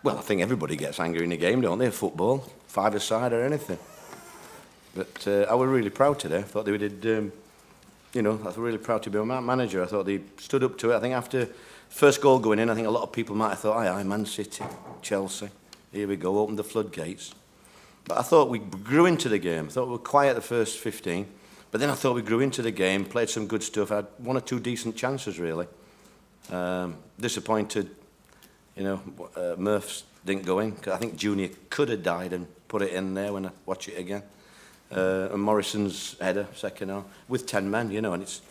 Well, I think everybody gets angry in a game, don't they? Football, five-a-side or anything. But I was really proud today. I thought they did, I was really proud to be a manager. I thought they stood up to it. I think after first goal going in, I think a lot of people might have thought, aye, Man City, Chelsea, here we go, open the floodgates. But I thought we grew into the game. I thought we were quiet the first 15. But then I thought we grew into the game, played some good stuff, had one or two decent chances, really. Disappointed, Murph's didn't go in. Cause I think Junior could have died and put it in there when I watch it again. And Morrison's header, second half, with 10 men, and it's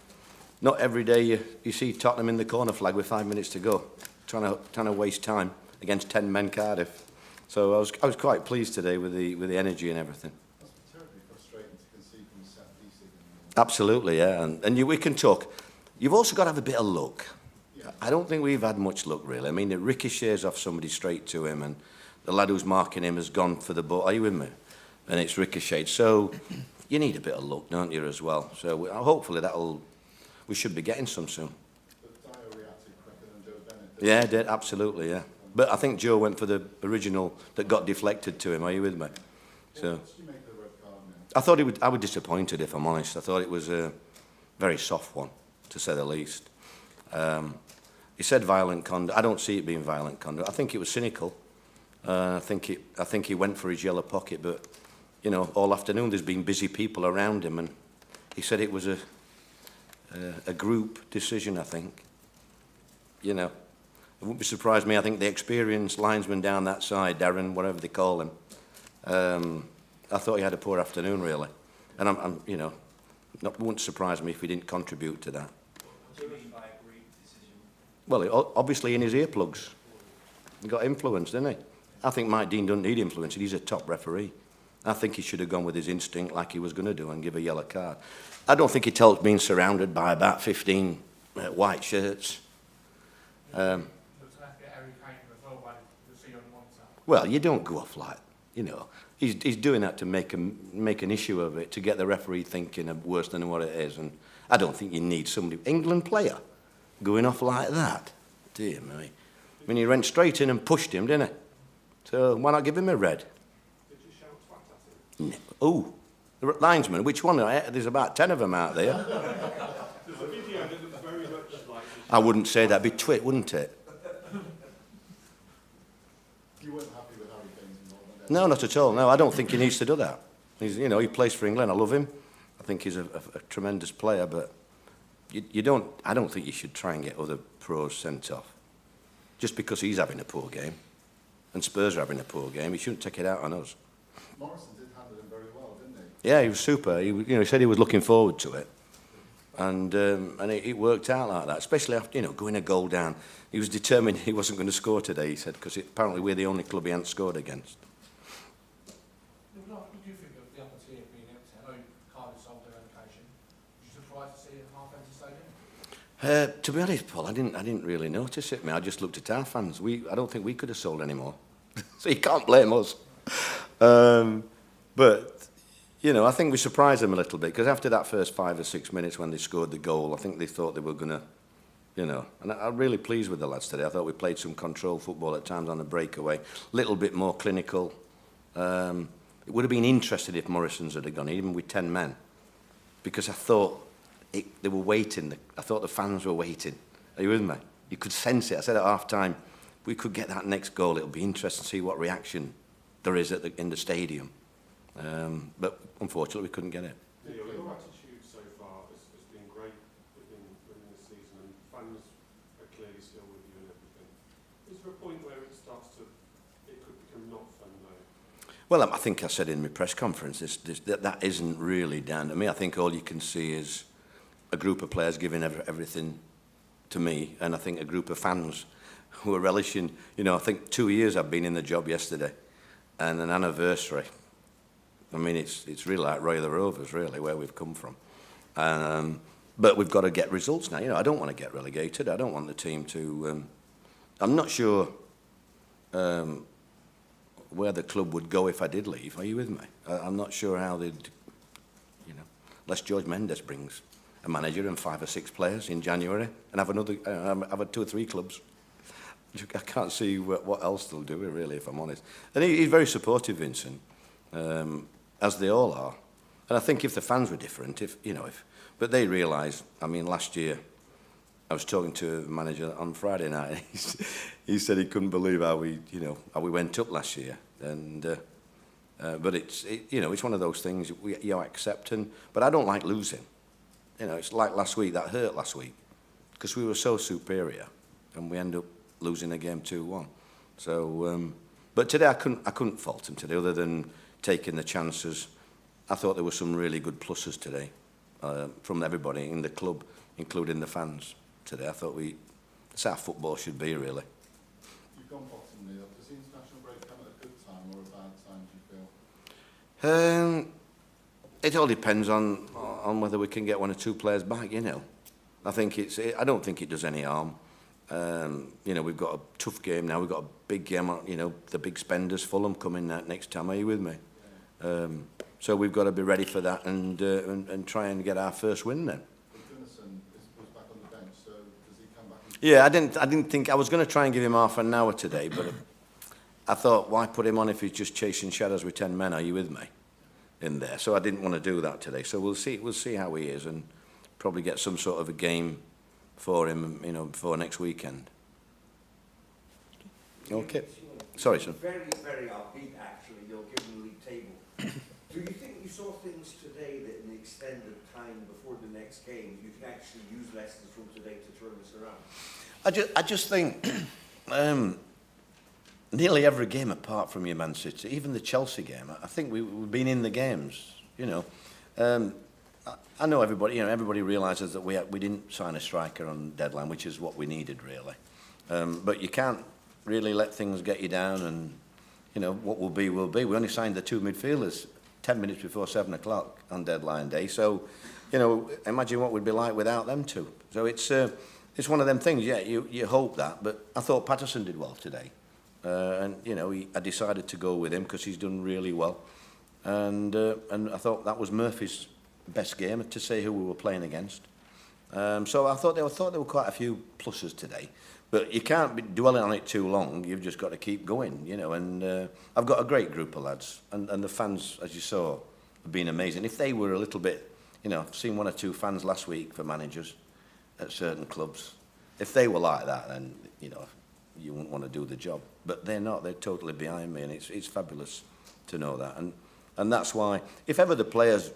not every day you see Tottenham in the corner flag with 5 minutes to go, trying to waste time against 10 men Cardiff. So I was quite pleased today with the energy and everything. That's terribly frustrating to concede from set piece again. Absolutely, yeah, and we can talk. You've also got to have a bit of luck. Yeah. I don't think we've had much luck really. I mean, it ricochets off somebody straight to him, and the lad who's marking him has gone for the ball. Are you with me? And it's ricocheted. So you need a bit of luck, don't you, as well? So hopefully we should be getting some soon. But Dyer reacted quicker than Joe Bennett. Yeah, did, absolutely, yeah. But I think Joe went for the original that got deflected to him. Are you with me? So what did you make of the red card now? I was disappointed, if I'm honest. I thought it was a very soft one, to say the least. He said violent conduct. I don't see it being violent conduct. I think it was cynical. I think he went for his yellow pocket, but all afternoon there's been busy people around him, and he said it was a group decision. I think, it wouldn't be surprised me. I think the experienced linesman down that side, Darren, whatever they call him, I thought he had a poor afternoon really, and it wouldn't surprise me if he didn't contribute to that. What do you mean by a group decision? Well, obviously in his earplugs, he got influenced, didn't he? I think Mike Dean doesn't need influence. He's a top referee. I think he should have gone with his instinct like he was going to do and give a yellow card. I don't think it helps being surrounded by about 15 white shirts. Looks like Harry Kane as well, by the see on one side. Well, you don't go off like, he's doing that to make an issue of it, to get the referee thinking worse than what it is. And I don't think you need somebody, England player, going off like that. Dear me. I mean, he went straight in and pushed him, didn't he? So why not give him a red? Did you shout twat at him? No. Oh, the linesman, which one? There's about 10 of them out there. There's a video that looks very much like... I wouldn't say that. It'd be twit, wouldn't it? You weren't happy with Harry Kane's involvement? No, not at all. No, I don't think he needs to do that. He plays for England. I love him. I think he's a tremendous player, but I don't think you should try and get other pros sent off. Just because he's having a poor game and Spurs are having a poor game, he shouldn't take it out on us. Morrison did handle him very well, didn't he? Yeah, he was super. He said he was looking forward to it. And it worked out like that, especially after, going a goal down. He was determined he wasn't going to score today, he said, because apparently we're the only club he hadn't scored against. What do you think of the upper tier being empty? I know Cardiff sold their allocation. Were you surprised to see a half-empty stadium? To be honest, Paul, I didn't really notice it. I just looked at our fans. I don't think we could have sold any more. So you can't blame us. But, I think we surprised them a little bit, because after that first 5 or 6 minutes when they scored the goal, I think they thought they were going to, and I'm really pleased with the lads today. I thought we played some control football at times on the breakaway, a little bit more clinical. It would have been interesting if Morrison's had gone, even with 10 men, because I thought they were waiting. I thought the fans were waiting. Are you with me? You could sense it. I said at half-time, we could get that next goal. It'll be interesting to see what reaction there is in the stadium. But unfortunately, we couldn't get it. Your attitude so far has been great within the season, and fans are clearly still with you and everything. Is there a point where it could become not fun though? Well, I think I said in my press conference, that isn't really down to me. I think all you can see is a group of players giving everything to me, and I think a group of fans who are relishing. I think 2 years I've been in the job yesterday, and an anniversary. I mean, it's really like Roy of the Rovers, really, where we've come from. But we've got to get results now. I don't want to get relegated. I don't want the team to... I'm not sure where the club would go if I did leave. Are you with me? I'm not sure how they'd... unless George Mendes brings a manager and 5 or 6 players in January and have 2 or 3 clubs. I can't see what else they'll do, really, if I'm honest. And he's very supportive, Vincent, as they all are. And I think if the fans were different, but they realise, I mean, last year, I was talking to the manager on Friday night, and he said he couldn't believe how we went up last year. And but it's one of those things you accept. But I don't like losing. It's like last week. That hurt last week because we were so superior, and we end up losing a game 2-1. So, but today I couldn't fault him today, other than taking the chances. I thought there were some really good pluses today from everybody in the club, including the fans. Today, I thought that's how football should be, really. You've gone bottom, Neil. Does the international break come at a good time or a bad time, do you feel? It all depends on whether we can get 1 or 2 players back. I think I don't think it does any harm. We've got a tough game now. We've got a big game. The big spenders, Fulham, coming next time. Are you with me? Yeah. So we've got to be ready for that and try and get our first win then. Was back on the bench, so does he come back? Yeah, I didn't think I was going to try and give him half an hour today, but I thought, why put him on if he's just chasing shadows with 10 men? Are you with me? In there, so I didn't want to do that today. So we'll see how he is, and probably get some sort of a game for him, before next weekend. Okay. Sorry, sir. Very, very upbeat, actually, you're given the league table. Do you think you saw things today that in the extended time before the next game, you can actually use lessons from today to turn this around? I just think nearly every game apart from your Man City, even the Chelsea game, I think we've been in the games, I know everybody, everybody realises that we didn't sign a striker on deadline, which is what we needed, really. But you can't really let things get you down, and, what will be, will be. We only signed the 2 midfielders 10 minutes before 7 o'clock on deadline day. So, imagine what we'd be like without them two. So it's one of them things, yeah, you hope that. But I thought Patterson did well today. And, I decided to go with him because he's done really well. And I thought that was Murphy's best game, to say who we were playing against. So I thought there were quite a few pluses today. But you can't be dwelling on it too long. You've just got to keep going, And I've got a great group of lads. And the fans, as you saw, have been amazing. If they were a little bit, I've seen 1 or 2 fans last week for managers at certain clubs. If they were like that, then, you wouldn't want to do the job. But they're not. They're totally behind me. And it's fabulous to know that. And that's why, if ever the players,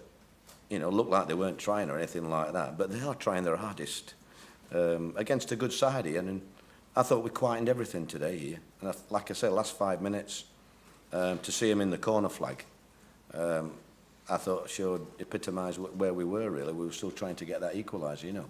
look like they weren't trying or anything like that, but they are trying their hardest against a good side here. And I thought we quietened everything today here. And like I said, last 5 minutes, to see him in the corner flag, I thought epitomised where we were, really. We were still trying to get that equaliser,